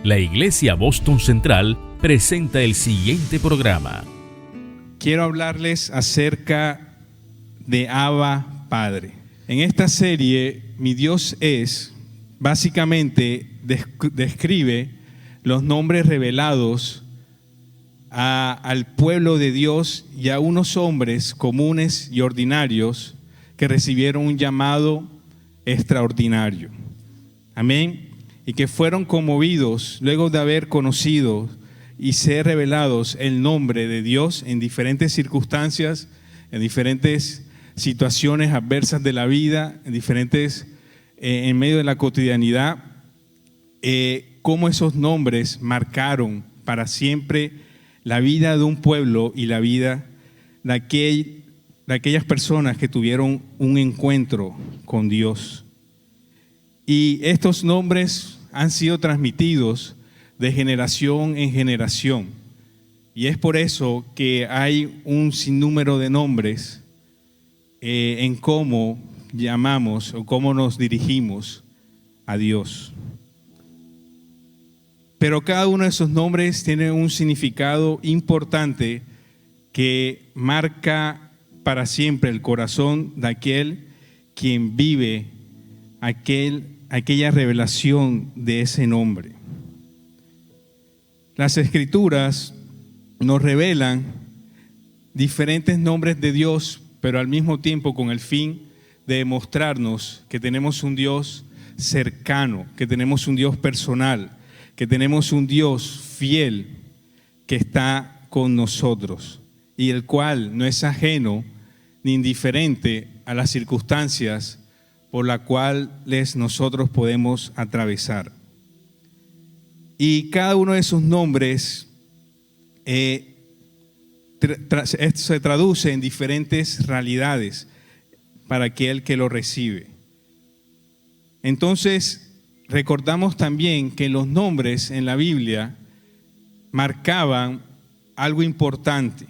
La Iglesia Boston Central presenta el siguiente programa. Quiero hablarles acerca de Abba Padre. En esta serie, Mi Dios es, básicamente describe los nombres revelados al pueblo de Dios y a unos hombres comunes y ordinarios que recibieron un llamado extraordinario. Amén. Y que fueron conmovidos luego de haber conocido y ser revelados el nombre de Dios en diferentes circunstancias, en diferentes situaciones adversas de la vida, en medio de la cotidianidad, cómo esos nombres marcaron para siempre la vida de un pueblo y la vida de aquellas personas que tuvieron un encuentro con Dios. Y estos nombres han sido transmitidos de generación en generación. Y es por eso que hay un sinnúmero de nombres en cómo llamamos o cómo nos dirigimos a Dios. Pero cada uno de esos nombres tiene un significado importante que marca para siempre el corazón de aquel quien vive aquella revelación de ese nombre. Las Escrituras nos revelan diferentes nombres de Dios, pero al mismo tiempo con el fin de demostrarnos que tenemos un Dios cercano, que tenemos un Dios personal, que tenemos un Dios fiel que está con nosotros y el cual no es ajeno ni indiferente a las circunstancias por las cuales nosotros podemos atravesar. Y cada uno de esos nombres se traduce en diferentes realidades para aquel que lo recibe. Entonces, recordamos también que los nombres en la Biblia marcaban algo importante,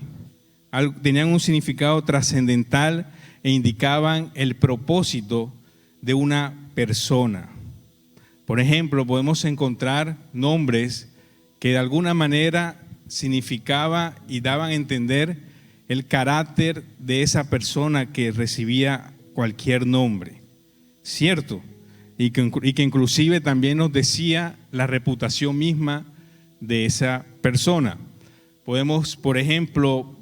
tenían un significado trascendental e indicaban el propósito de una persona. Por ejemplo, podemos encontrar nombres que de alguna manera significaba y daban a entender el carácter de esa persona que recibía cualquier nombre, ¿cierto? Y que inclusive también nos decía la reputación misma de esa persona. Podemos, por ejemplo,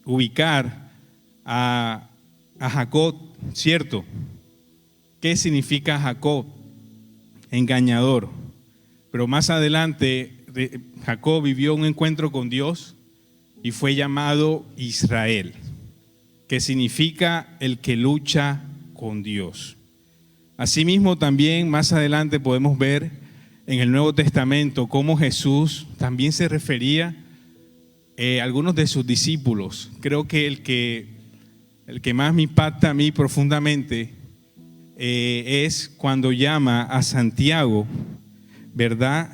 ubicar a Jacob, ¿cierto? ¿Qué significa Jacob? Engañador. Pero más adelante Jacob vivió un encuentro con Dios y fue llamado Israel, que significa el que lucha con Dios. Asimismo, también más adelante podemos ver en el Nuevo Testamento cómo Jesús también se refería a algunos de sus discípulos. Creo que el que más me impacta a mí profundamente es cuando llama a Santiago, ¿verdad?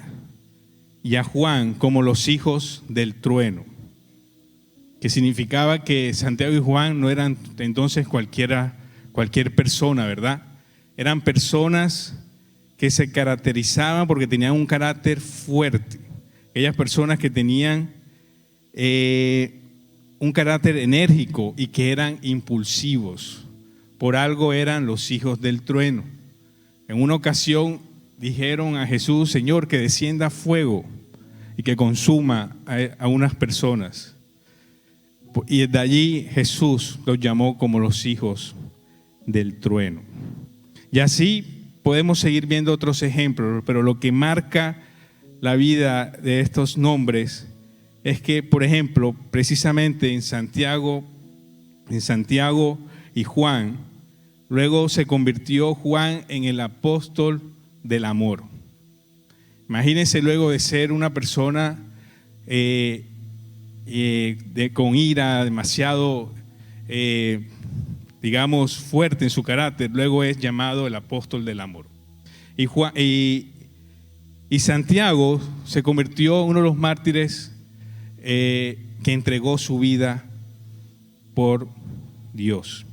Y a Juan como los hijos del trueno, que significaba que Santiago y Juan no eran entonces cualquier persona, ¿verdad? Eran personas que se caracterizaban porque tenían un carácter fuerte. Aquellas personas que tenían un carácter enérgico y que eran impulsivos. Por algo eran los hijos del trueno. En una ocasión dijeron a Jesús: Señor, que descienda fuego y que consuma a unas personas. Y desde allí Jesús los llamó como los hijos del trueno. Y así podemos seguir viendo otros ejemplos, pero lo que marca la vida de estos nombres es que, por ejemplo, precisamente en Santiago y Juan, luego se convirtió Juan en el apóstol del amor. Imagínense, luego de ser una persona con ira, demasiado, digamos, fuerte en su carácter, luego es llamado el apóstol del amor. Y Santiago se convirtió en uno de los mártires que entregó su vida por Dios.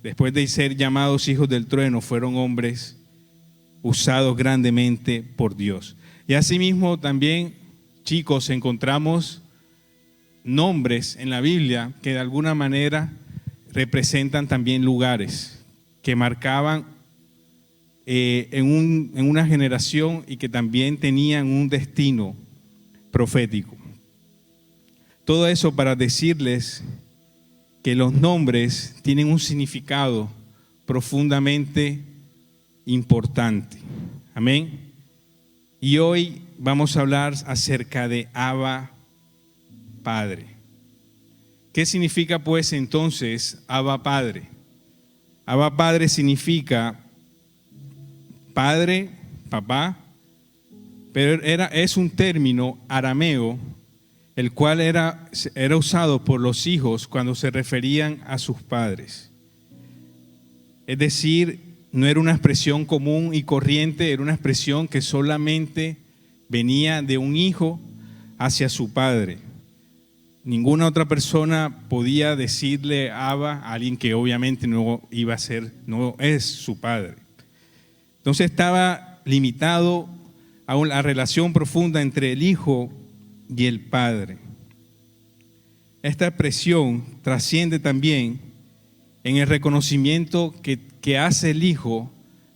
Después de ser llamados hijos del trueno, fueron hombres usados grandemente por Dios. Y asimismo también, chicos, encontramos nombres en la Biblia que de alguna manera representan también lugares que marcaban en una generación y que también tenían un destino profético. Todo eso para decirles que los nombres tienen un significado profundamente importante. Amén. Y hoy vamos a hablar acerca de Abba Padre. ¿Qué significa pues entonces Abba Padre? Abba Padre significa padre, papá, pero es un término arameo, el cual era usado por los hijos cuando se referían a sus padres. Es decir, no era una expresión común y corriente, era una expresión que solamente venía de un hijo hacia su padre. Ninguna otra persona podía decirle Abba a alguien que obviamente no es su padre. Entonces estaba limitado a la relación profunda entre el hijo y el padre. Esta expresión trasciende también en el reconocimiento que hace el hijo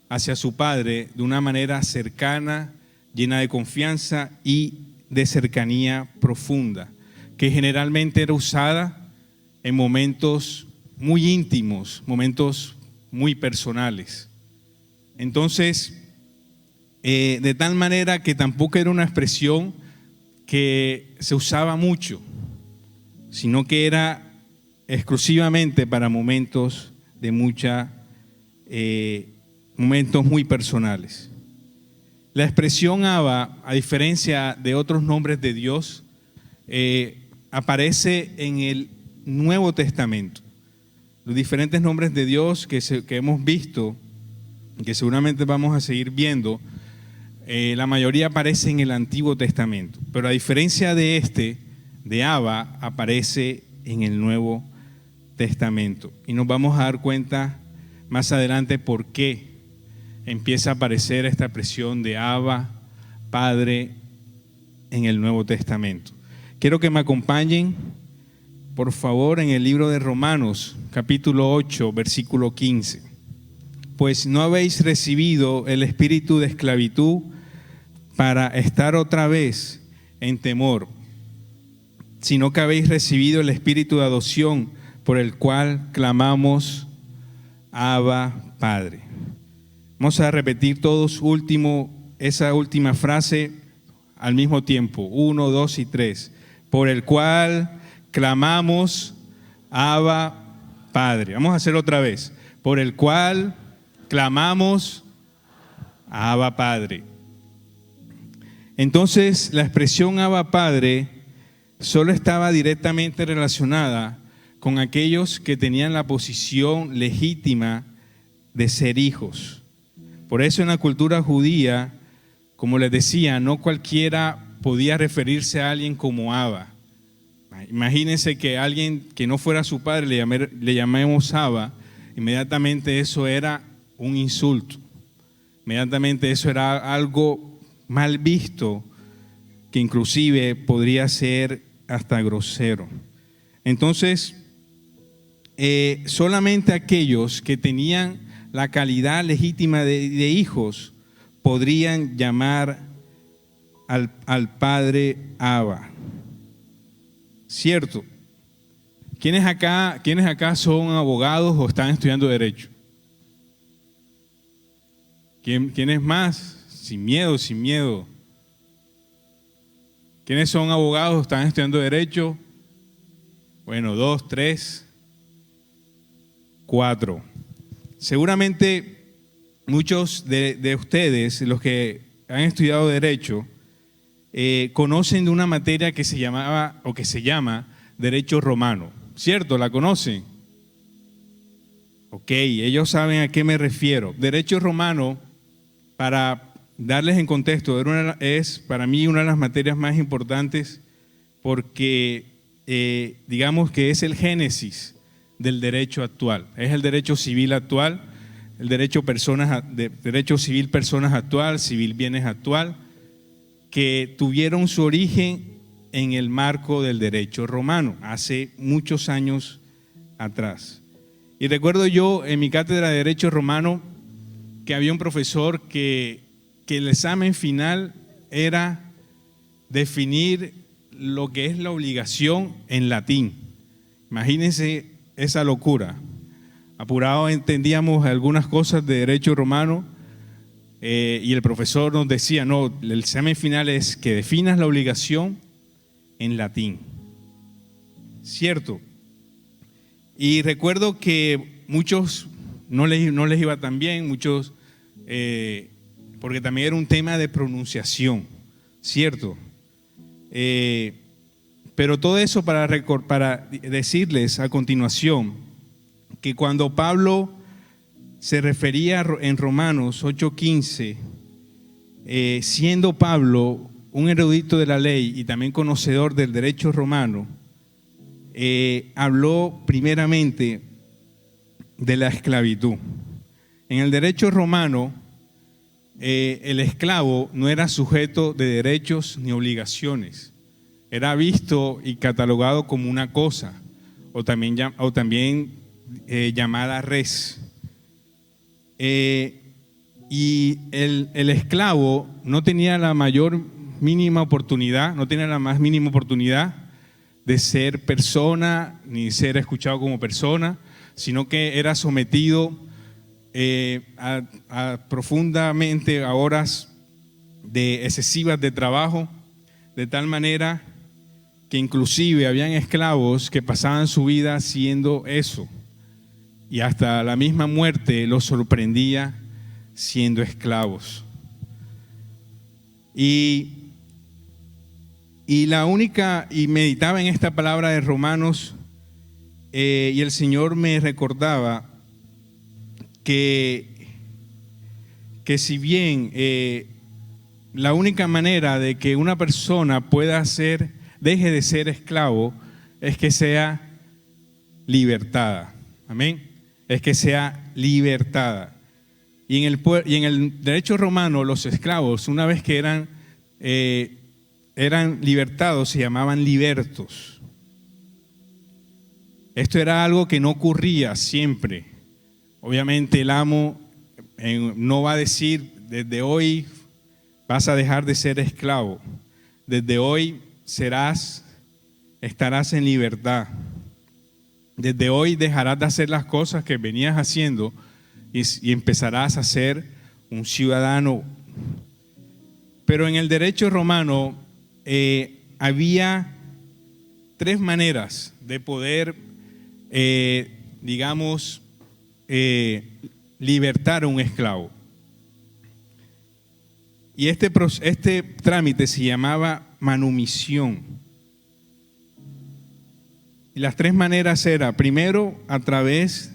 hacia su padre de una manera cercana, llena de confianza y de cercanía profunda, que generalmente era usada en momentos muy íntimos, momentos muy personales. Entonces, de tal manera que tampoco era una expresión que se usaba mucho, sino que era exclusivamente para momentos de momentos muy personales. La expresión Abba, a diferencia de otros nombres de Dios, aparece en el Nuevo Testamento. Los diferentes nombres de Dios que hemos visto, que seguramente vamos a seguir viendo, la mayoría aparece en el Antiguo Testamento, pero a diferencia de Abba, aparece en el Nuevo Testamento. Y nos vamos a dar cuenta más adelante por qué empieza a aparecer esta expresión de Abba, Padre, en el Nuevo Testamento. Quiero que me acompañen, por favor, en el libro de Romanos, capítulo 8, versículo 15. Pues no habéis recibido el espíritu de esclavitud para estar otra vez en temor, sino que habéis recibido el espíritu de adopción por el cual clamamos Abba Padre. Vamos a repetir todos esa última frase al mismo tiempo, 1, 2 y 3. Por el cual clamamos Abba Padre. Vamos a hacerlo otra vez. Por el cual clamamos Abba Padre. Entonces, la expresión Abba Padre solo estaba directamente relacionada con aquellos que tenían la posición legítima de ser hijos. Por eso en la cultura judía, como les decía, no cualquiera podía referirse a alguien como Abba. Imagínense que alguien que no fuera su padre le llamemos Abba, inmediatamente eso era un insulto. Inmediatamente eso era algo mal visto, que inclusive podría ser hasta grosero. Entonces, solamente aquellos que tenían la calidad legítima de hijos podrían llamar al Padre Abba. ¿Cierto? ¿Quiénes acá son abogados o están estudiando Derecho? ¿Quiénes más? Sin miedo, sin miedo. ¿Quiénes son abogados o están estudiando Derecho? Bueno, 2, 3, 4. Seguramente muchos de ustedes, los que han estudiado Derecho, conocen de una materia que se llamaba o que se llama Derecho Romano. ¿Cierto? ¿La conocen? Ok, ellos saben a qué me refiero. Derecho Romano, para darles en contexto, es para mí una de las materias más importantes porque digamos que es el génesis del derecho actual. Es el derecho civil actual. el derecho derecho civil personas actual, civil bienes actual, que tuvieron su origen en el marco del derecho romano, hace muchos años atrás. Y recuerdo yo en mi cátedra de Derecho Romano que había un profesor que el examen final era definir lo que es la obligación en latín. Imagínense esa locura. Apurado entendíamos algunas cosas de Derecho Romano y el profesor nos decía, no, el examen final es que definas la obligación en latín. ¿Cierto? Y recuerdo que muchos no les iba tan bien, muchos, porque también era un tema de pronunciación, ¿cierto? Pero todo eso para decirles a continuación que cuando Pablo se refería en Romanos 8:15, siendo Pablo un erudito de la ley y también conocedor del derecho romano, habló primeramente de la esclavitud. En el derecho romano, el esclavo no era sujeto de derechos ni obligaciones. Era visto y catalogado como una cosa, o también llamada res. Y el esclavo no tenía la más mínima oportunidad de ser persona, ni ser escuchado como persona, sino que era sometido profundamente a horas excesivas de trabajo, de tal manera que inclusive habían esclavos que pasaban su vida haciendo eso, y hasta la misma muerte los sorprendía siendo esclavos. Y meditaba en esta palabra de Romanos, y el Señor me recordaba que si bien la única manera de que una persona deje de ser esclavo es que sea libertada. Amén. Es que sea libertada. Y en el derecho romano, los esclavos, una vez que eran libertados, se llamaban libertos. Esto era algo que no ocurría siempre. Obviamente el amo no va a decir, desde hoy vas a dejar de ser esclavo. Desde hoy estarás en libertad. Desde hoy dejarás de hacer las cosas que venías haciendo y empezarás a ser un ciudadano. Pero en el derecho romano había tres maneras de poder, libertar a un esclavo. Y este trámite se llamaba manumisión. Y las tres maneras eran, primero, a través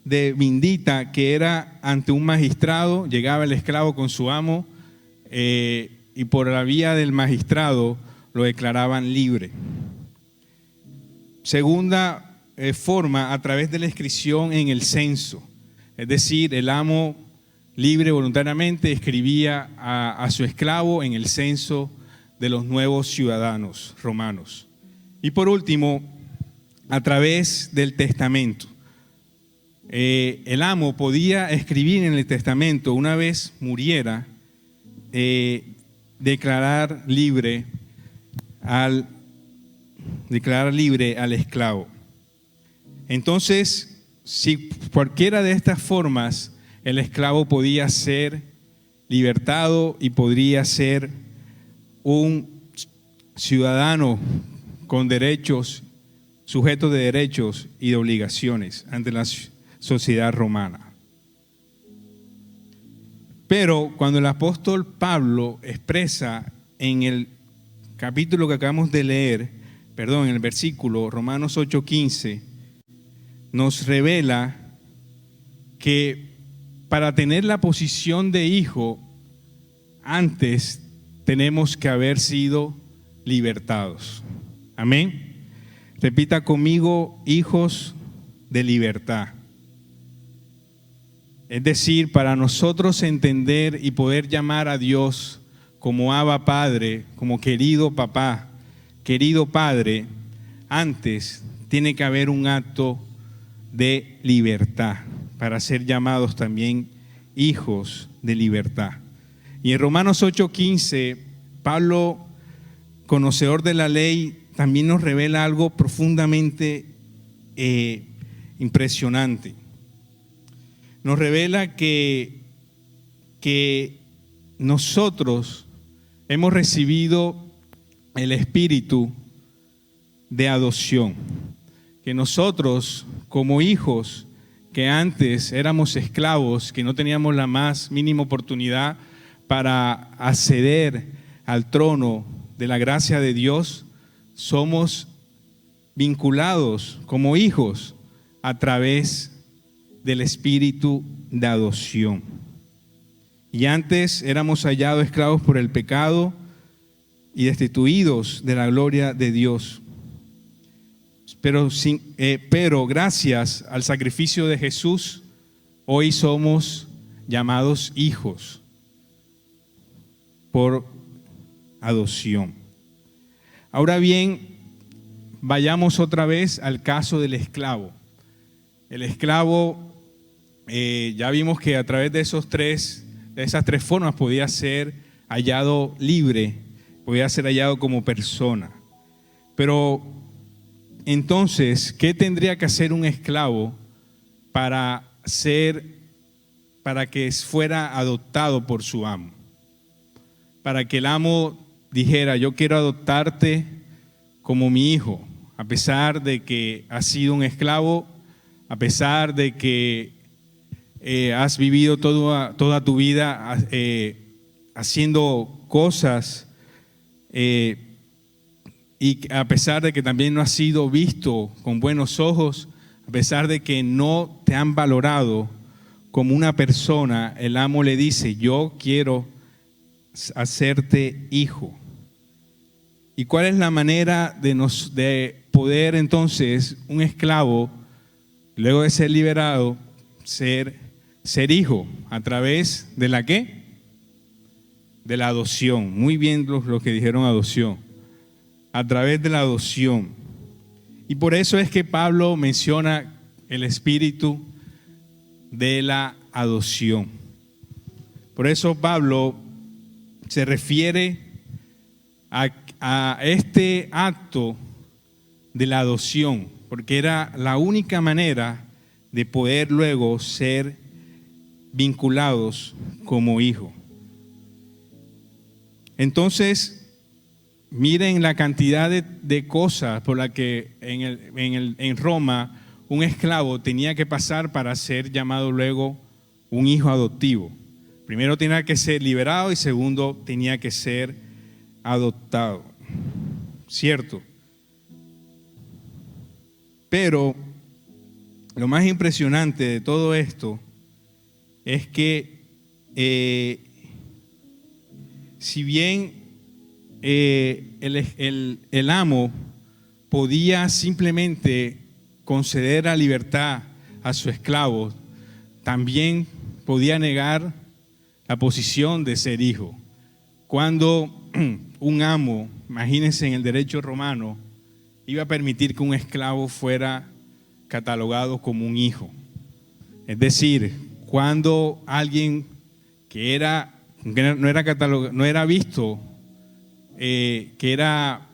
de vindita, que era ante un magistrado, llegaba el esclavo con su amo, y por la vía del magistrado lo declaraban libre. Segunda forma, a través de la inscripción en el censo, es decir, el amo libre voluntariamente escribía a su esclavo en el censo de los nuevos ciudadanos romanos. Y por último, a través del testamento. El amo podía escribir en el testamento, una vez muriera, declarar libre al esclavo. Entonces, si cualquiera de estas formas, el esclavo podía ser libertado y podría ser un ciudadano con derechos, sujeto de derechos y de obligaciones ante la sociedad romana. Pero cuando el apóstol Pablo expresa en el capítulo que acabamos de leer, en el versículo Romanos 8:15, nos revela que para tener la posición de hijo, antes tenemos que haber sido libertados. Amén. Repita conmigo, hijos de libertad. Es decir, para nosotros entender y poder llamar a Dios como Abba Padre, como querido papá, querido Padre, antes tiene que haber un acto de libertad para ser llamados también hijos de libertad. Y en Romanos 8:15, Pablo, conocedor de la ley, también nos revela algo profundamente impresionante. Nos revela que nosotros hemos recibido el espíritu de adopción, que nosotros como hijos que antes éramos esclavos, que no teníamos la más mínima oportunidad para acceder al trono de la gracia de Dios, somos vinculados como hijos a través del espíritu de adopción. Y antes éramos hallados esclavos por el pecado y destituidos de la gloria de Dios. Pero gracias al sacrificio de Jesús, hoy somos llamados hijos por adopción. Ahora bien, vayamos otra vez al caso del esclavo. El esclavo, ya vimos que a través de esas tres formas podía ser hallado libre, podía ser hallado como persona. Pero entonces, ¿qué tendría que hacer un esclavo para que fuera adoptado por su amo? Para que el amo dijera, yo quiero adoptarte como mi hijo, a pesar de que has sido un esclavo, a pesar de que has vivido toda tu vida haciendo cosas, y a pesar de que también no has sido visto con buenos ojos, a pesar de que no te han valorado como una persona, el amo le dice, yo quiero hacerte hijo. ¿Y cuál es la manera de poder entonces un esclavo, luego de ser liberado, ser hijo? ¿A través de la qué? De la adopción. Muy bien los que dijeron adopción. A través de la adopción. Y por eso es que Pablo menciona el espíritu de la adopción. Por eso Pablo se refiere a este acto de la adopción, porque era la única manera de poder luego ser vinculados como hijo. Entonces, miren la cantidad de cosas por las que en Roma un esclavo tenía que pasar para ser llamado luego un hijo adoptivo. Primero tenía que ser liberado y segundo tenía que ser adoptado. ¿Cierto? Pero lo más impresionante de todo esto es que si bien el amo podía simplemente conceder la libertad a su esclavo, también podía negar la posición de ser hijo. Cuando un amo, imagínense en el derecho romano, iba a permitir que un esclavo fuera catalogado como un hijo. Es decir, cuando alguien que no era visto, que era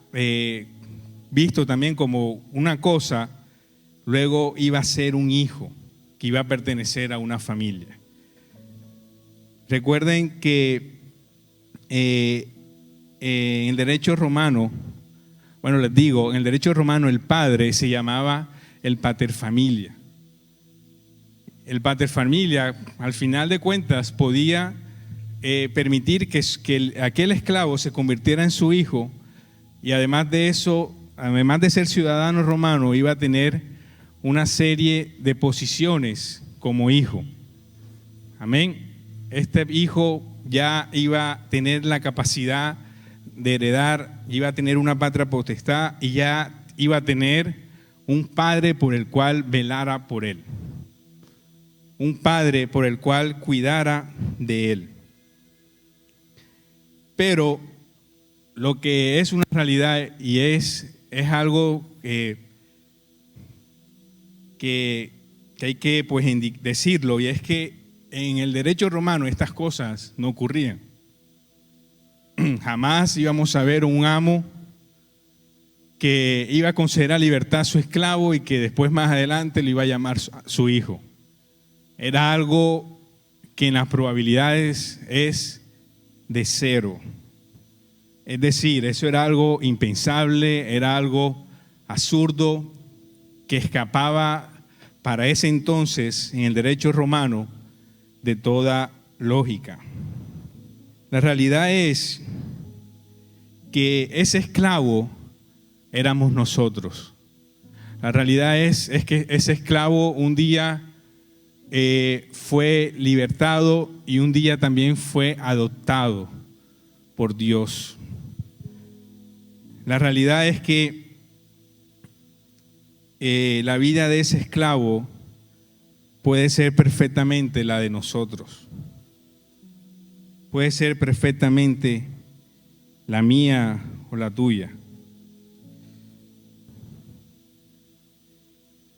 visto también como una cosa, luego iba a ser un hijo que iba a pertenecer a una familia. Recuerden que en el derecho romano, en el derecho romano el padre se llamaba el paterfamilia. El paterfamilia, al final de cuentas, podía permitir que aquel esclavo se convirtiera en su hijo, y además de eso, además de ser ciudadano romano, iba a tener una serie de posiciones como hijo. Amén. Este hijo ya iba a tener la capacidad de heredar, iba a tener una patria potestad y ya iba a tener un padre por el cual velara por él. un padre por el cual cuidara de él. Pero lo que es una realidad y es algo que hay que pues decirlo, y es que en el derecho romano estas cosas no ocurrían. Jamás íbamos a ver un amo que iba a conceder a libertad a su esclavo y que después más adelante le iba a llamar su hijo. Era algo que en las probabilidades es de cero. Es decir, eso era algo impensable, era algo absurdo que escapaba para ese entonces en el derecho romano de toda lógica. La realidad es que ese esclavo éramos nosotros. La realidad es que ese esclavo un día fue libertado y un día también fue adoptado por Dios. La realidad es que la vida de ese esclavo puede ser perfectamente la de nosotros. Puede ser perfectamente la mía o la tuya.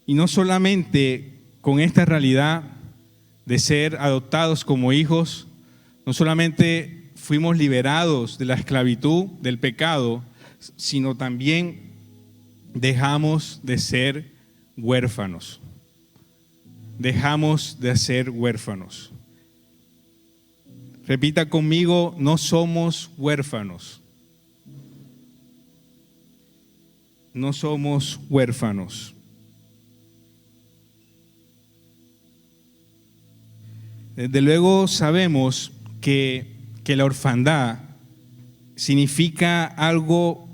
Y no solamente con esta realidad de ser adoptados como hijos, no solamente fuimos liberados de la esclavitud, del pecado, sino también dejamos de ser huérfanos. Dejamos de ser huérfanos. Repita conmigo, no somos huérfanos. No somos huérfanos. Desde luego sabemos que la orfandad significa algo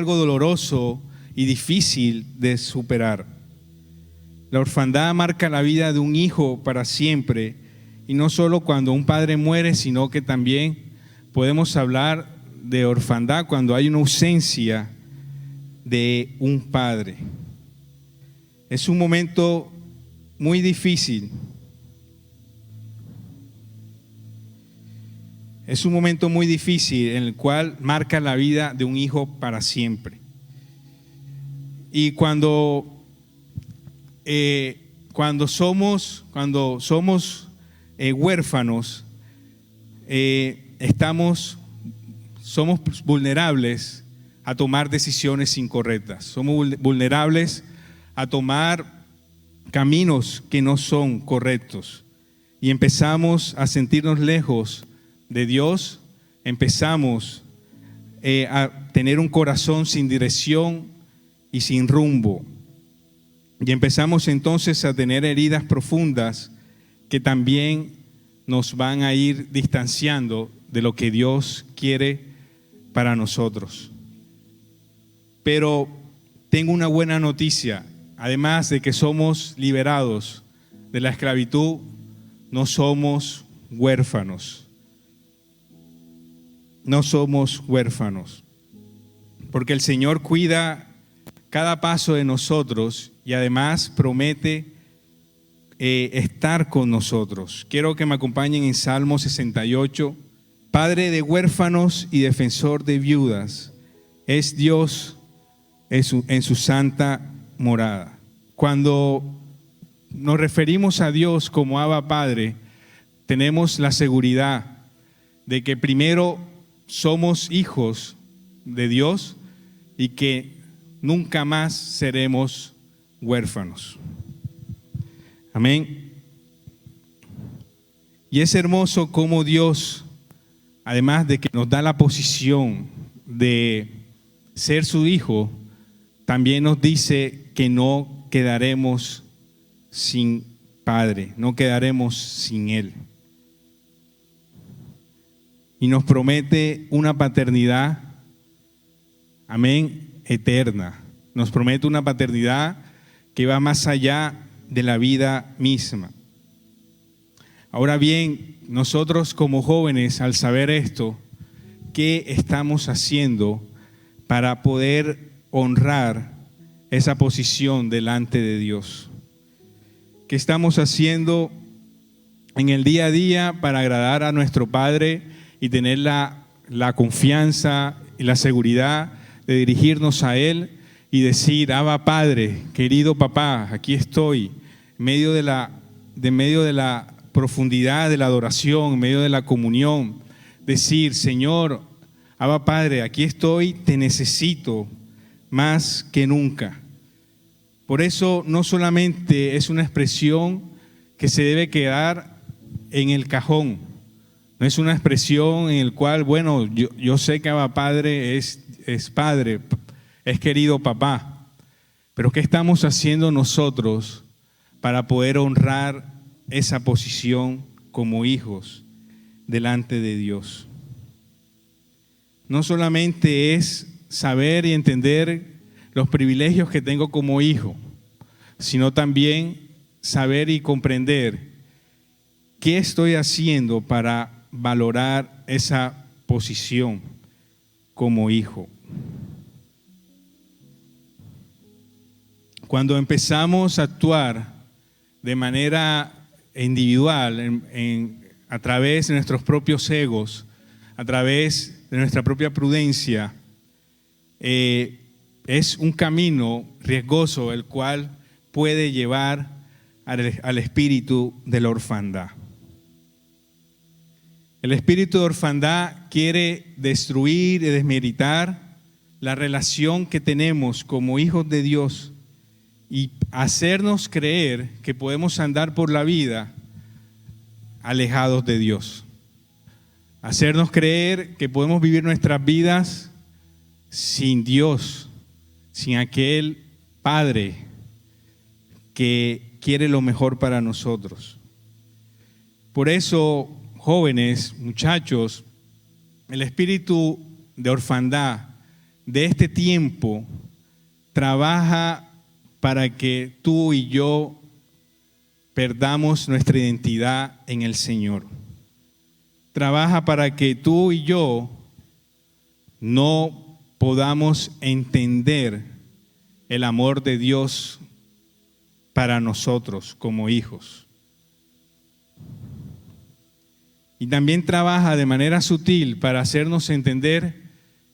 doloroso y difícil de superar. La orfandad marca la vida de un hijo para siempre, y no solo cuando un padre muere, sino que también podemos hablar de orfandad cuando hay una ausencia de un padre. Es un momento muy difícil. Es un momento muy difícil en el cual marca la vida de un hijo para siempre. Y cuando somos huérfanos, somos vulnerables a tomar decisiones incorrectas. Somos vulnerables a tomar caminos que no son correctos. Y empezamos a sentirnos lejos de Dios, empezamos a tener un corazón sin dirección y sin rumbo. Y empezamos entonces a tener heridas profundas que también nos van a ir distanciando de lo que Dios quiere para nosotros. Pero tengo una buena noticia. Además de que somos liberados de la esclavitud, no somos huérfanos. No somos huérfanos. Porque el Señor cuida cada paso de nosotros y además promete estar con nosotros. Quiero que me acompañen en Salmo 68. Padre de huérfanos y defensor de viudas, es Dios en su santa morada. Cuando nos referimos a Dios como Abba Padre, tenemos la seguridad de que primero somos hijos de Dios y que nunca más seremos huérfanos. Amén. Y es hermoso cómo Dios, además de que nos da la posición de ser su hijo, también nos dice que no quedaremos sin Padre, no quedaremos sin Él. Y nos promete una paternidad, amén, eterna. Nos promete una paternidad que va más allá de la vida misma. Ahora bien, nosotros como jóvenes, al saber esto, ¿qué estamos haciendo para poder honrar esa posición delante de Dios? que estamos haciendo en el día a día para agradar a nuestro Padre y tener la confianza y la seguridad de dirigirnos a Él y decir: Abba Padre, querido papá, aquí estoy, en medio de la profundidad de la adoración, en medio de la comunión, decir: Señor, Abba Padre, aquí estoy, te necesito más que nunca. Por eso no solamente es una expresión que se debe quedar en el cajón, no es una expresión en la cual, bueno, yo sé que Abba Padre es Padre, es querido papá, pero ¿qué estamos haciendo nosotros para poder honrar esa posición como hijos delante de Dios? No solamente es saber y entender los privilegios que tengo como hijo, sino también saber y comprender qué estoy haciendo para valorar esa posición como hijo. Cuando empezamos a actuar de manera individual, a través de nuestros propios egos, a través de nuestra propia prudencia, es un camino riesgoso el cual puede llevar al espíritu de la orfandad. El espíritu de orfandad quiere destruir y desmeritar la relación que tenemos como hijos de Dios y hacernos creer que podemos andar por la vida alejados de Dios. Hacernos creer que podemos vivir nuestras vidas sin Dios, sin aquel Padre que quiere lo mejor para nosotros. Por eso, jóvenes, muchachos, el espíritu de orfandad de este tiempo trabaja para que tú y yo perdamos nuestra identidad en el Señor. Trabaja para que tú y yo no podamos entender el amor de Dios para nosotros como hijos. Y también trabaja de manera sutil para hacernos entender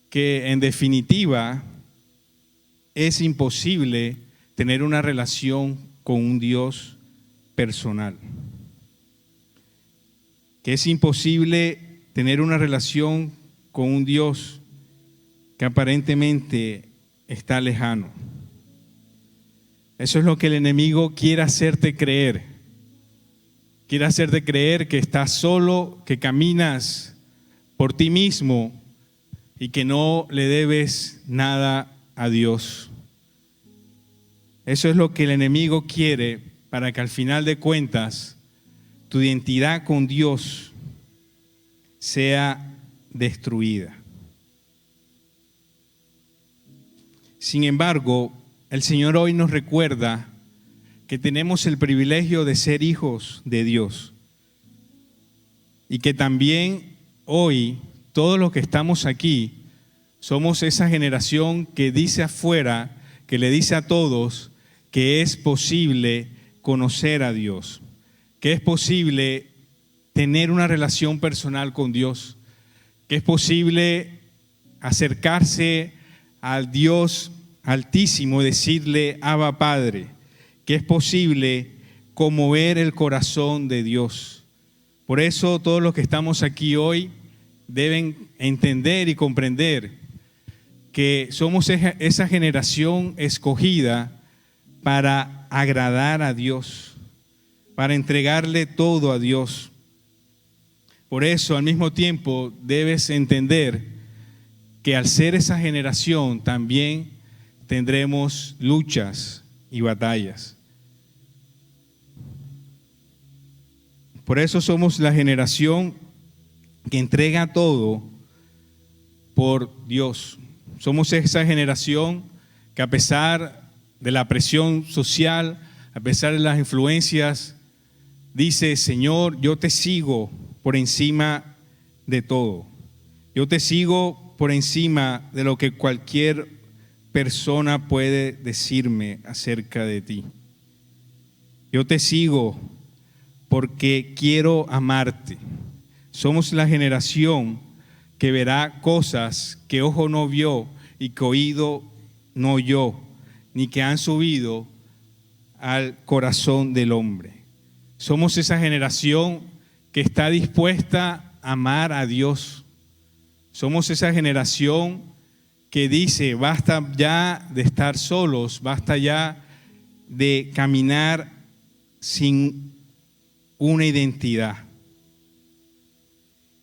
que en definitiva es imposible tener una relación con un Dios personal. Que es imposible tener una relación con un Dios que aparentemente está lejano. Eso es lo que el enemigo quiere hacerte creer. Quiere hacerte creer que estás solo, que caminas por ti mismo y que no le debes nada a Dios. Eso es lo que el enemigo quiere para que al final de cuentas tu identidad con Dios sea destruida. Sin embargo, el Señor hoy nos recuerda que tenemos el privilegio de ser hijos de Dios y que también hoy todos los que estamos aquí somos esa generación que dice afuera, que le dice a todos que es posible conocer a Dios, que es posible tener una relación personal con Dios, que es posible acercarse al Dios Altísimo y decirle: Abba Padre, que es posible conmover el corazón de Dios. Por eso todos los que estamos aquí hoy deben entender y comprender que somos esa generación escogida para agradar a Dios, para entregarle todo a Dios. Por eso, al mismo tiempo, debes entender que al ser esa generación también tendremos luchas y batallas. Por eso somos la generación que entrega todo por Dios. Somos esa generación que, a pesar de la presión social, a pesar de las influencias, dice: Señor, yo te sigo por encima de todo. Yo te sigo por encima de lo que cualquier persona puede decirme acerca de ti. Yo te sigo porque quiero amarte. Somos la generación que verá cosas que ojo no vio y que oído no oyó, ni que han subido al corazón del hombre. Somos esa generación que está dispuesta a amar a Dios. Somos esa generación que dice, basta ya de estar solos, basta ya de caminar sin una identidad.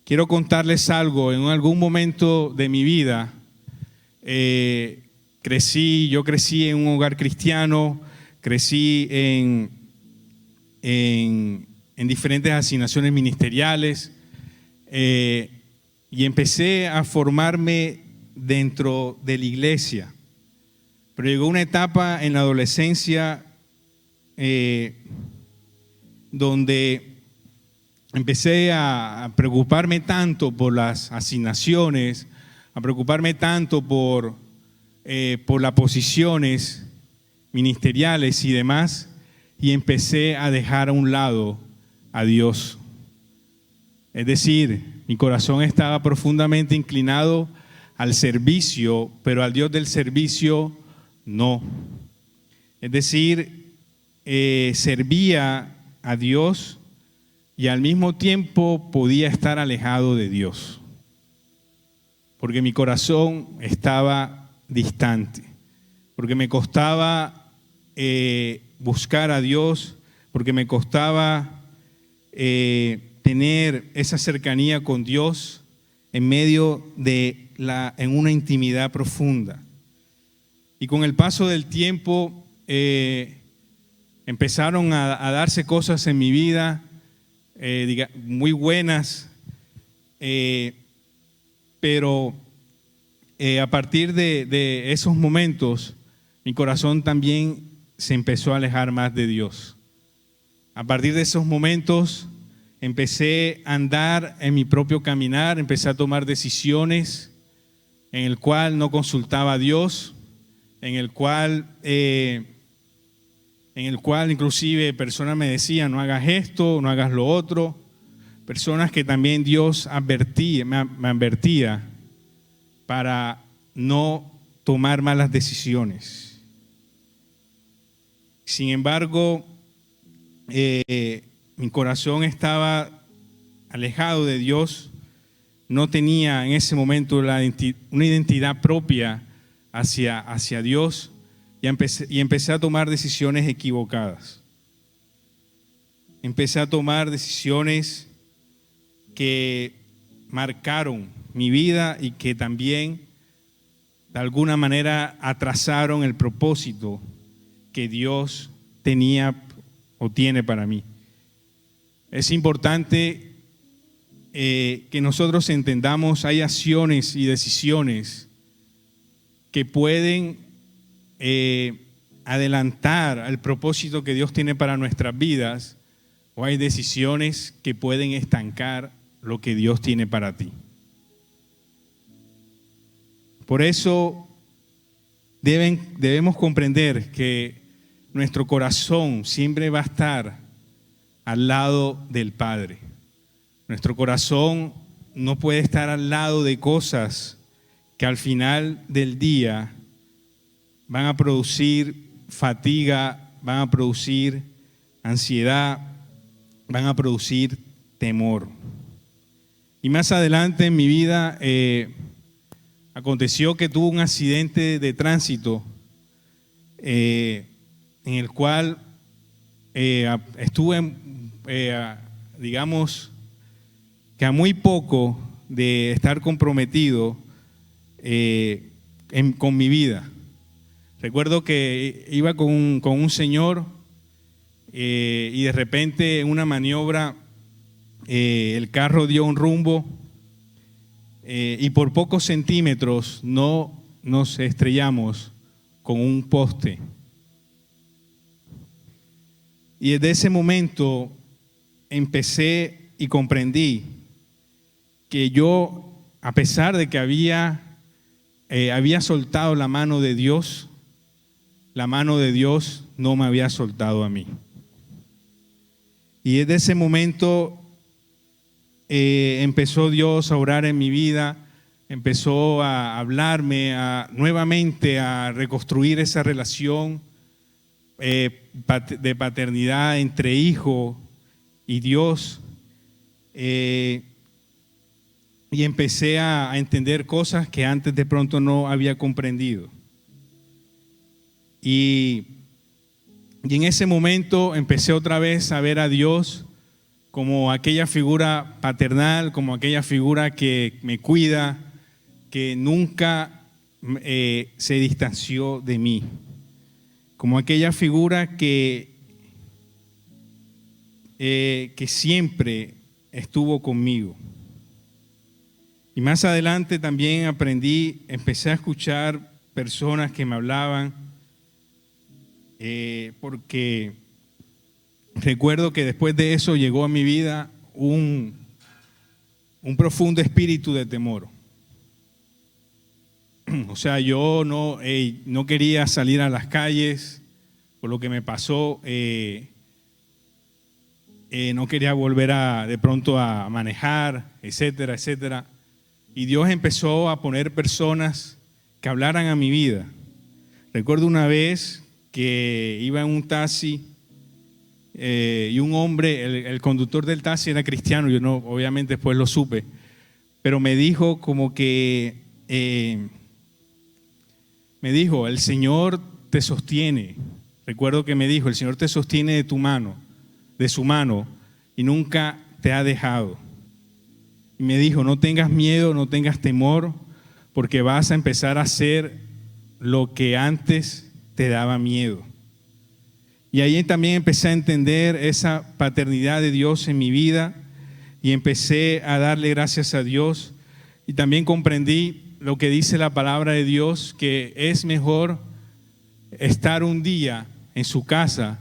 Quiero contarles algo. En algún momento de mi vida, yo crecí en un hogar cristiano, crecí en diferentes asignaciones ministeriales y empecé a formarme dentro de la iglesia. Pero llegó una etapa en la adolescencia donde empecé a preocuparme tanto por las asignaciones, a preocuparme tanto por las posiciones ministeriales y demás, y empecé a dejar a un lado a Dios. Es decir, mi corazón estaba profundamente inclinado al servicio, pero al Dios del servicio no. Es decir, servía a Dios y al mismo tiempo podía estar alejado de Dios, porque mi corazón estaba distante, porque me costaba buscar a Dios, porque me costaba tener esa cercanía con Dios en medio de en una intimidad profunda. Y con el paso del tiempo empezaron a darse cosas en mi vida muy buenas, pero a partir de esos momentos mi corazón también se empezó a alejar más de Dios. A partir de esos momentos empecé a andar en mi propio caminar, empecé a tomar decisiones en el cual no consultaba a Dios, en el cual inclusive personas me decían, no hagas esto, no hagas lo otro. Personas que también Dios me advertía para no tomar malas decisiones. Sin embargo, mi corazón estaba alejado de Dios, no tenía en ese momento una identidad propia hacia Dios y empecé a tomar decisiones equivocadas. Empecé a tomar decisiones que marcaron mi vida y que también de alguna manera atrasaron el propósito que Dios tenía o tiene para mí. Es importante que nosotros entendamos, hay acciones y decisiones que pueden adelantar al propósito que Dios tiene para nuestras vidas, o hay decisiones que pueden estancar lo que Dios tiene para ti. Por eso debemos comprender que nuestro corazón siempre va a estar al lado del Padre. Nuestro corazón no puede estar al lado de cosas que al final del día van a producir fatiga, van a producir ansiedad, van a producir temor. Y más adelante en mi vida aconteció que tuve un accidente de tránsito en el cual estuve, digamos, que a muy poco de estar comprometido con mi vida. Recuerdo que iba con un señor y de repente en una maniobra el carro dio un rumbo y por pocos centímetros no nos estrellamos con un poste. Y desde ese momento empecé y comprendí que yo, a pesar de que había soltado la mano de Dios no me había soltado a mí. Y desde ese momento empezó Dios a obrar en mi vida, empezó a hablarme nuevamente a reconstruir esa relación de paternidad entre hijo y Dios. Y empecé a entender cosas que antes de pronto no había comprendido. Y en ese momento empecé otra vez a ver a Dios como aquella figura paternal, como aquella figura que me cuida, que nunca se distanció de mí, como aquella figura que siempre estuvo conmigo. Y más adelante también empecé a escuchar personas que me hablaban, porque recuerdo que después de eso llegó a mi vida un profundo espíritu de temor. O sea, yo no quería salir a las calles por lo que me pasó. No quería volver de pronto a manejar, etcétera, etcétera. Y Dios empezó a poner personas que hablaran a mi vida. Recuerdo una vez que iba en un taxi y un hombre, el conductor del taxi era cristiano, yo no, obviamente después lo supe, pero me dijo como que, el Señor te sostiene. Recuerdo que me dijo, el Señor te sostiene de su mano y nunca te ha dejado. Y me dijo, no tengas miedo, no tengas temor, porque vas a empezar a hacer lo que antes te daba miedo. Y ahí también empecé a entender esa paternidad de Dios en mi vida y empecé a darle gracias a Dios. Y también comprendí lo que dice la palabra de Dios, que es mejor estar un día en su casa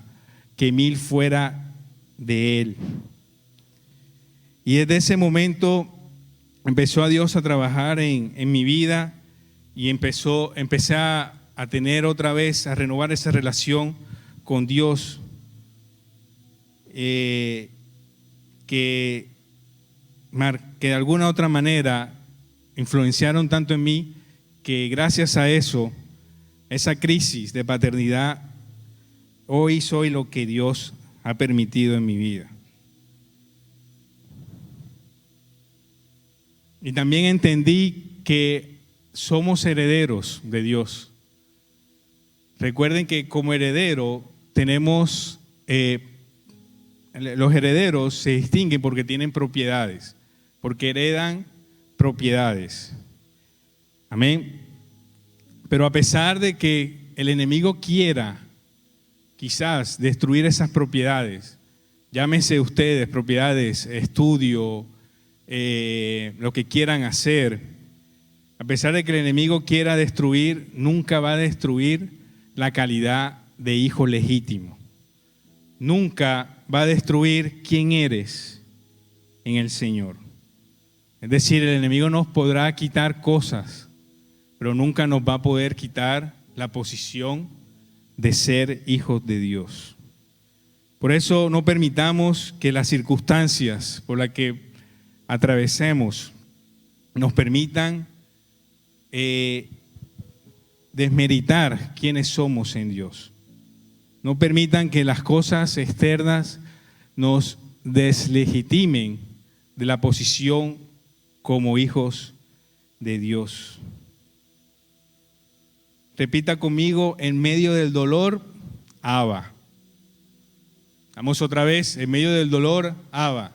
que 1000 fuera de él. Y desde ese momento empezó a Dios a trabajar en mi vida y empecé a tener otra vez, a renovar esa relación con Dios, que de alguna otra manera influenciaron tanto en mí que gracias a eso, esa crisis de paternidad, hoy soy lo que Dios ha permitido en mi vida. Y también entendí que somos herederos de Dios. Recuerden que como heredero tenemos, los herederos se distinguen porque tienen propiedades, porque heredan propiedades. Amén. Pero a pesar de que el enemigo quiera quizás destruir esas propiedades, llámese ustedes propiedades, estudio, lo que quieran hacer, a pesar de que el enemigo quiera destruir, nunca va a destruir la calidad de hijo legítimo. Nunca va a destruir quién eres en el Señor. Es decir, el enemigo nos podrá quitar cosas, pero nunca nos va a poder quitar la posición de ser hijos de Dios. Por eso no permitamos que las circunstancias por las que atravesemos nos permitan desmeritar quiénes somos en Dios. No permitan que las cosas externas nos deslegitimen de la posición como hijos de Dios. Repita conmigo, en medio del dolor, Abba. Vamos otra vez, en medio del dolor, Abba.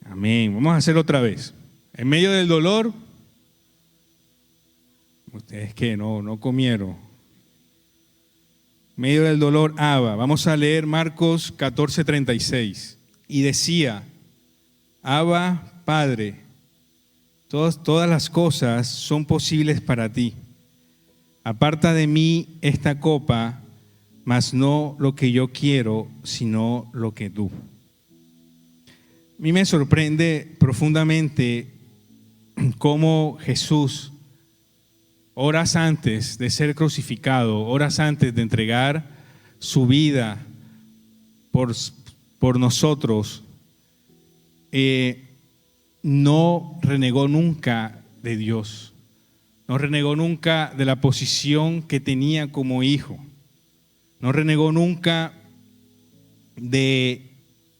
Amén. Vamos a hacer otra vez. En medio del dolor, ustedes que no comieron. En medio del dolor, Abba. Vamos a leer Marcos 14:36. Y decía, Abba, Padre, todas las cosas son posibles para ti. Aparta de mí esta copa, mas no lo que yo quiero, sino lo que tú. A mí me sorprende profundamente cómo Jesús, horas antes de ser crucificado, horas antes de entregar su vida por nosotros, no renegó nunca de Dios, no renegó nunca de la posición que tenía como hijo, no renegó nunca de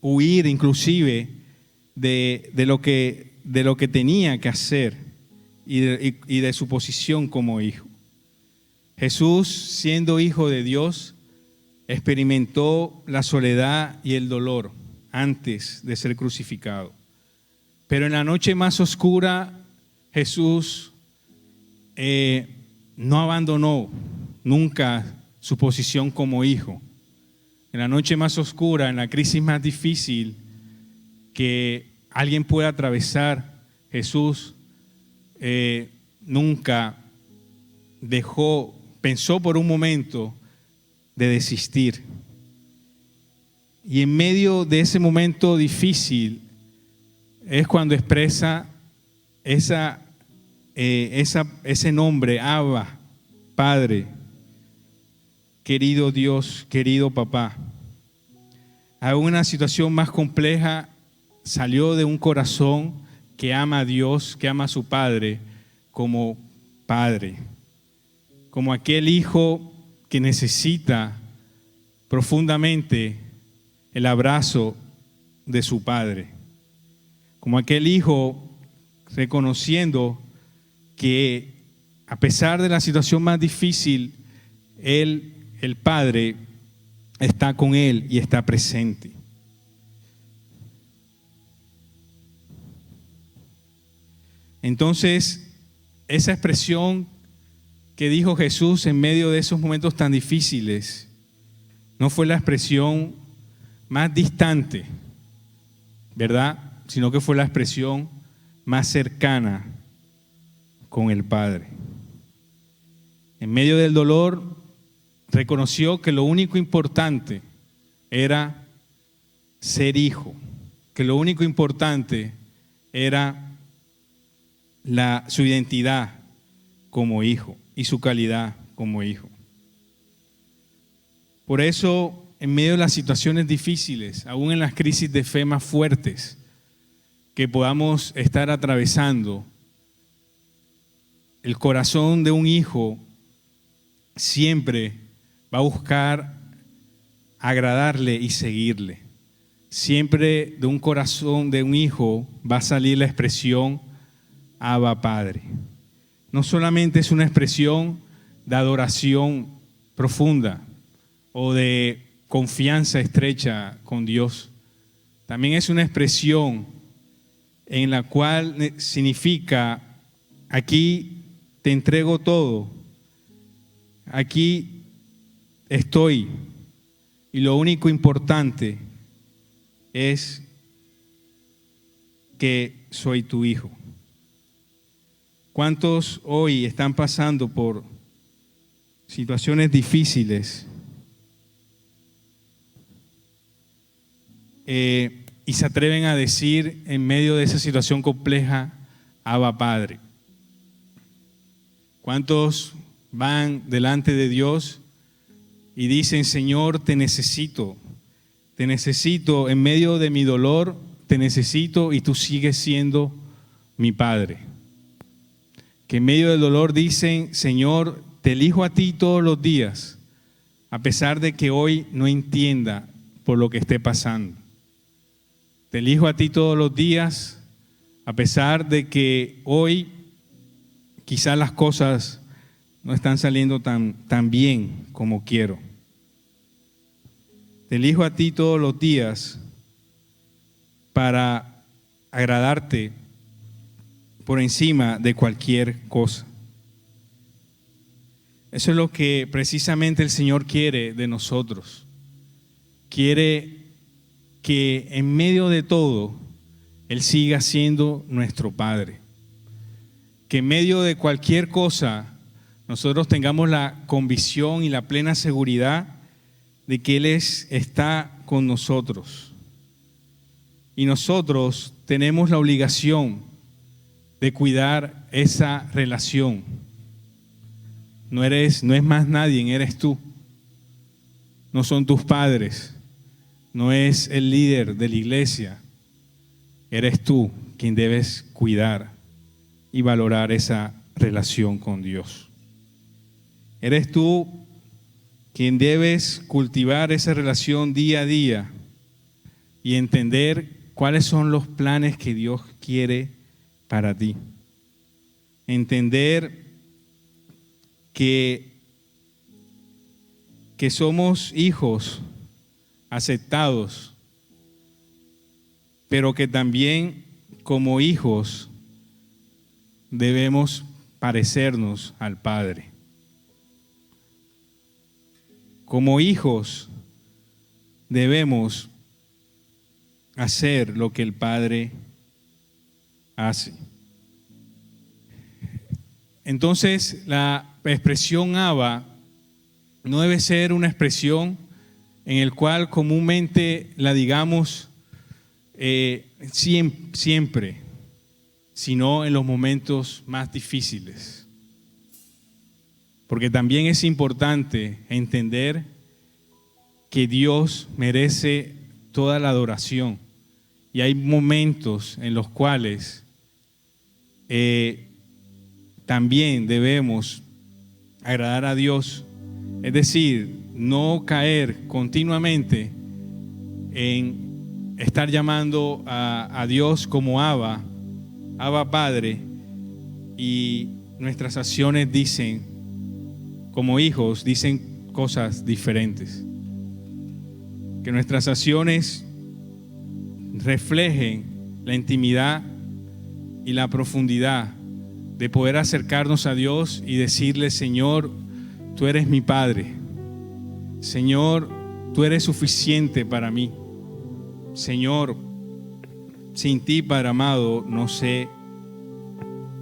huir inclusive de lo que tenía que hacer y de su posición como hijo. Jesús, siendo hijo de Dios, experimentó la soledad y el dolor antes de ser crucificado. Pero en la noche más oscura, Jesús no abandonó nunca su posición como hijo. En la noche más oscura, en la crisis más difícil que alguien pueda atravesar, Jesús nunca pensó por un momento de desistir. Y en medio de ese momento difícil es cuando expresa ese nombre, Abba, Padre, querido Dios, querido papá. Aún una situación más compleja salió de un corazón que ama a Dios, que ama a su Padre como Padre, como aquel hijo que necesita profundamente el abrazo de su Padre, como aquel hijo reconociendo que a pesar de la situación más difícil, el Padre está con él y está presente. Entonces, esa expresión que dijo Jesús en medio de esos momentos tan difíciles no fue la expresión más distante, ¿verdad? Sino que fue la expresión más cercana con el Padre. En medio del dolor, reconoció que lo único importante era ser hijo, que lo único importante era su identidad como hijo y su calidad como hijo. Por eso, en medio de las situaciones difíciles, aún en las crisis de fe más fuertes que podamos estar atravesando, el corazón de un hijo siempre va a buscar agradarle y seguirle. Siempre de un corazón de un hijo va a salir la expresión Abba Padre. No solamente es una expresión de adoración profunda o de confianza estrecha con Dios, también es una expresión en la cual significa: aquí te entrego todo, aquí estoy, y lo único importante es que soy tu hijo. ¿Cuántos hoy están pasando por situaciones difíciles y se atreven a decir en medio de esa situación compleja, Abba Padre? ¿Cuántos van delante de Dios y dicen: Señor, te necesito en medio de mi dolor, te necesito y tú sigues siendo mi Padre? Que en medio del dolor dicen: Señor, te elijo a ti todos los días, a pesar de que hoy no entienda por lo que esté pasando. Te elijo a ti todos los días, a pesar de que hoy quizás las cosas no están saliendo tan bien como quiero. Te elijo a ti todos los días para agradarte por encima de cualquier cosa. Eso es lo que precisamente el Señor quiere de nosotros. Quiere que en medio de todo Él siga siendo nuestro Padre. Que en medio de cualquier cosa nosotros tengamos la convicción y la plena seguridad de que Él está con nosotros. Y nosotros tenemos la obligación de cuidar esa relación. No es más nadie, eres tú. No son tus padres, no es el líder de la iglesia. Eres tú quien debes cuidar y valorar esa relación con Dios. Eres tú quien debes cultivar esa relación día a día y entender cuáles son los planes que Dios quiere para ti. Entender que somos hijos aceptados, pero que también como hijos debemos parecernos al Padre. Como hijos debemos hacer lo que el Padre hace. Entonces, la expresión Abba no debe ser una expresión en el cual comúnmente la digamos siempre, sino en los momentos más difíciles. Porque también es importante entender que Dios merece toda la adoración. Y hay momentos en los cuales también debemos agradar a Dios. Es decir, no caer continuamente en estar llamando a Dios como Abba Padre, y nuestras acciones dicen, como hijos, dicen cosas diferentes. Que nuestras acciones reflejen la intimidad y la profundidad de poder acercarnos a Dios y decirle: Señor, tú eres mi Padre. Señor, tú eres suficiente para mí. Señor, sin ti, Padre amado, no sé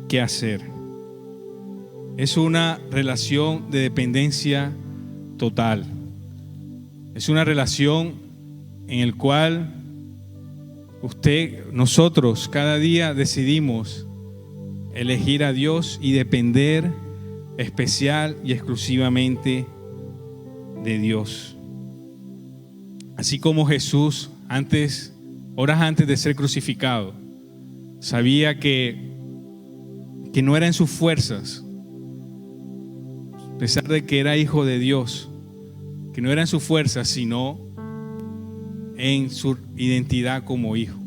qué hacer. Es una relación de dependencia total. Es una relación en la cual nosotros cada día decidimos elegir a Dios y depender especial y exclusivamente de Dios. Así como Jesús horas antes de ser crucificado, sabía que no era en sus fuerzas, a pesar de que era hijo de Dios, que no era en sus fuerzas, sino en su identidad como hijo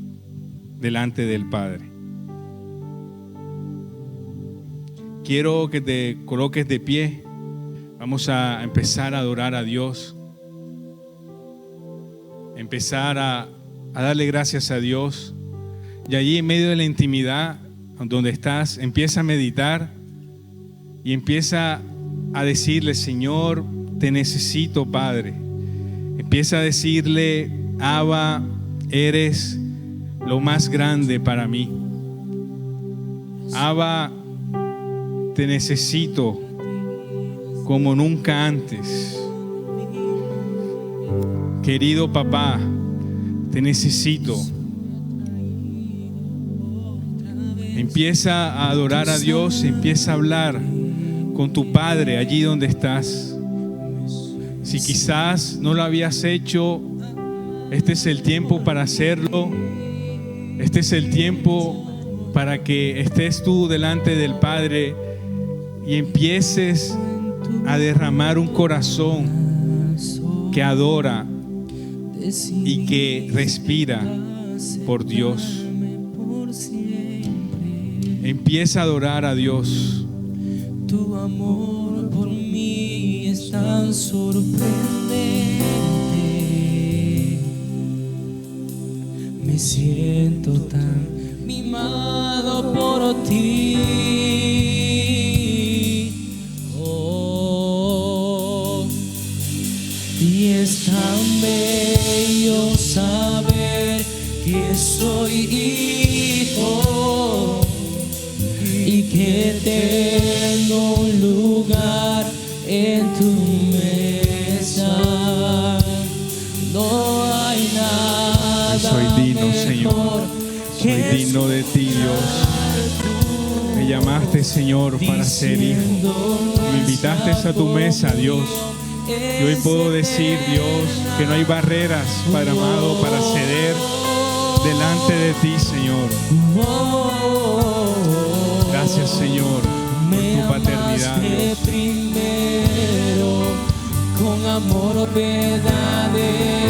delante del Padre. Quiero que te coloques de pie. Vamos a empezar a adorar a Dios. Empezar a darle gracias a Dios. Y allí en medio de la intimidad donde estás, empieza a meditar y empieza a decirle: Señor, te necesito, Padre. Empieza a decirle: Abba, eres lo más grande para mí. Abba, te necesito como nunca antes. Querido papá, te necesito. Empieza a adorar a Dios, empieza a hablar con tu Padre allí donde estás. Si quizás no lo habías hecho, este es el tiempo para hacerlo. Este es el tiempo para que estés tú delante del Padre y empieces a derramar un corazón que adora y que respira por Dios. Empieza a adorar a Dios. Tu amor por mí es tan sorprendente. Me siento tan mimado por ti. Oh, y es tan bello saber que soy hijo y que tengo un lugar en tu mesa. No hay nada Soy digno, Señor. Soy digno de ti, Dios. Me llamaste, Señor, para ser hijo. Me invitaste a tu mesa, Dios. Y hoy puedo decir, Dios, que no hay barreras, Padre amado, para ceder delante de ti, Señor. Gracias, Señor, por tu paternidad, Dios. Primero, con amor verdadero.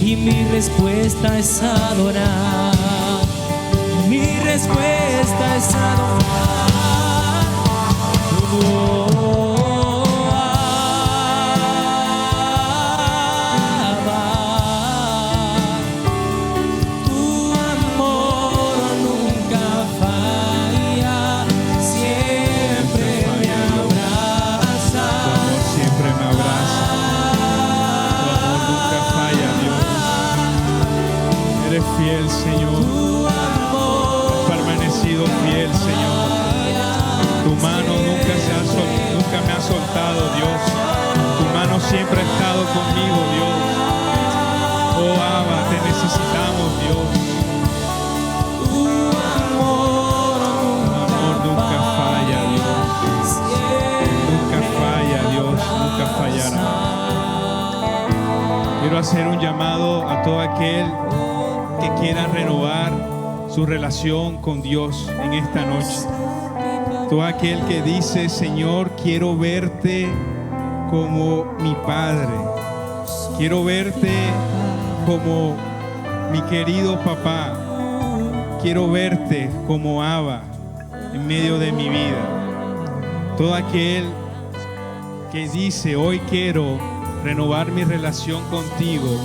Y mi respuesta es adorar. Mi respuesta es adorar. Tu amor nunca falla, siempre me abraza. Tu amor siempre me abraza. Tu amor nunca falla, Dios. Eres fiel, Señor. Has permanecido fiel, Señor. Tu mano nunca me ha soltado, Dios. Tu mano siempre ha estado conmigo, Dios. Oh, Abba, te necesitamos, Dios. Tu amor nunca falla, Dios. Nunca falla, Dios. Nunca fallará. Quiero hacer un llamado a todo aquel que quiera renovar su relación con Dios en esta noche. Todo aquel que dice, Señor, quiero verte como mi Padre. Quiero verte como mi querido papá. Quiero verte como Abba en medio de mi vida. Todo aquel que dice, hoy quiero renovar mi relación contigo,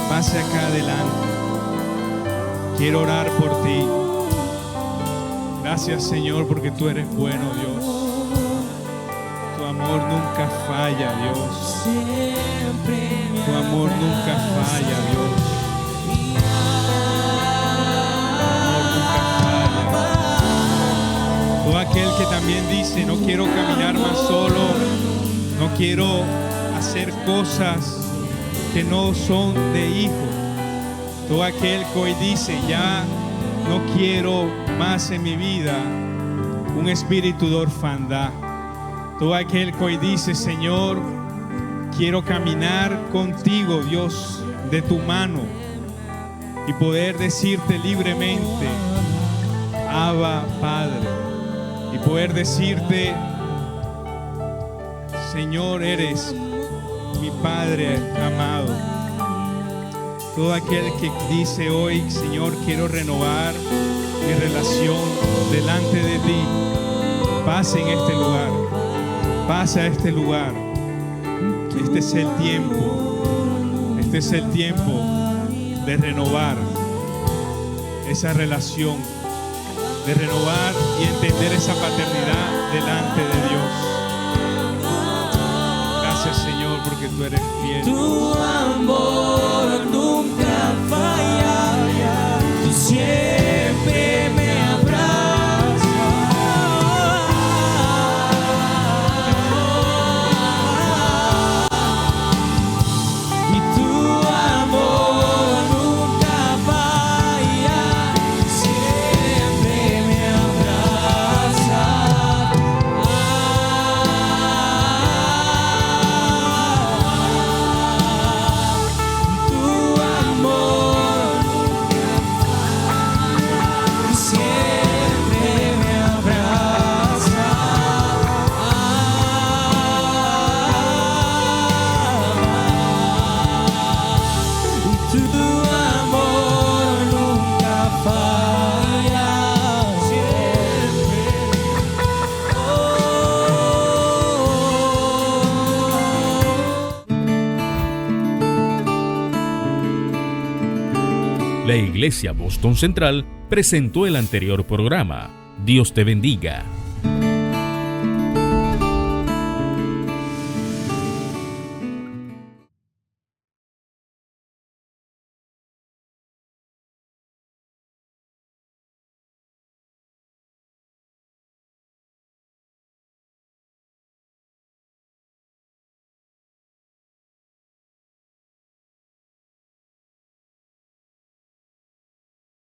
pase acá adelante. Quiero orar por ti. Gracias, Señor, porque tú eres bueno, Dios. Tu amor nunca falla, Dios. Tu amor nunca falla, Dios. Tu amor nunca falla. Todo aquel que también dice, no quiero caminar más solo, no quiero hacer cosas que no son de hijo. Todo aquel que hoy dice, ya no quiero más en mi vida un espíritu de orfandad. Todo aquel que hoy dice, Señor, quiero caminar contigo, Dios, de tu mano y poder decirte libremente, Abba, Padre, y poder decirte, Señor, eres mi Padre amado. Todo aquel que dice hoy, Señor, quiero renovar mi relación delante de ti, pase en este lugar, pasa a este lugar. Este es el tiempo de renovar esa relación, de renovar y entender esa paternidad delante de Dios. Gracias, Señor, porque tú eres fiel. Tu amor nunca falla, tú siempre me abrazas. Y tu amor nunca falla, siempre me abrazas. Tu amor siempre me abraza. Tu amor nunca falla, siempre. La Iglesia Boston Central presentó el anterior programa. Dios te bendiga.